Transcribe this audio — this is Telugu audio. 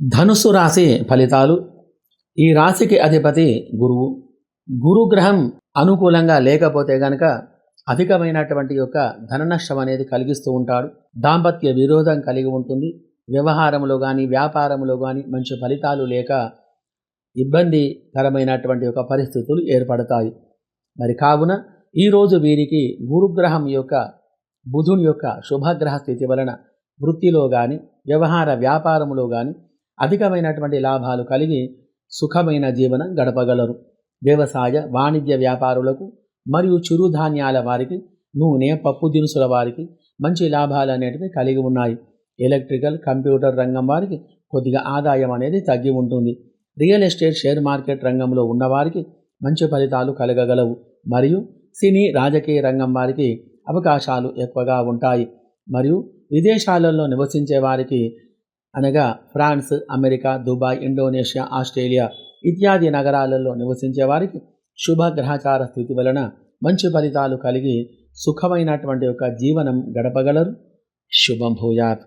ధనుస్సు రాశి ఫలితాలు. ఈ రాశికి అధిపతి గురువు. గురుగ్రహం అనుకూలంగా లేకపోతే గనక అధికమైనటువంటి ధన నష్టం అనేది కలిగిస్తూ ఉంటాడు. దాంపత్య విరోధం కలిగి ఉంటుంది. వ్యవహారంలో కానీ వ్యాపారంలో కానీ మంచి ఫలితాలు లేక ఇబ్బందికరమైనటువంటి పరిస్థితులు ఏర్పడతాయి. మరి కావున ఈరోజు వీరికి గురుగ్రహం బుధుని శుభగ్రహ స్థితి వలన వృత్తిలో కానీ వ్యవహార వ్యాపారంలో కానీ అధికమైనటువంటి లాభాలు కలిగి సుఖమైన జీవనం గడపగలరు. వ్యవసాయ వాణిజ్య వ్యాపారులకు మరియు చిరుధాన్యాల వారికి, నూనె పప్పు దినుసుల వారికి మంచి లాభాలు అనేటివి కలిగి ఉన్నాయి. ఎలక్ట్రికల్ కంప్యూటర్ రంగం వారికి కొద్దిగా ఆదాయం అనేది తగ్గి ఉంటుంది. రియల్ ఎస్టేట్ షేర్ మార్కెట్ రంగంలో ఉన్నవారికి మంచి ఫలితాలు కలగగలవు. మరియు సినీ రాజకీయ రంగం వారికి అవకాశాలు ఎక్కువగా ఉంటాయి. మరియు విదేశాలలో నివసించే వారికి అనగా France, America, Dubai, Indonesia, Australia ఇత్యాది నగరాలలో నివసించే వారికి శుభగ్రహచార స్థితి వలన మంచి ఫలితాలు కలిగి సుఖమైనటువంటి జీవనం గడపగలరు. శుభం భూయాత్.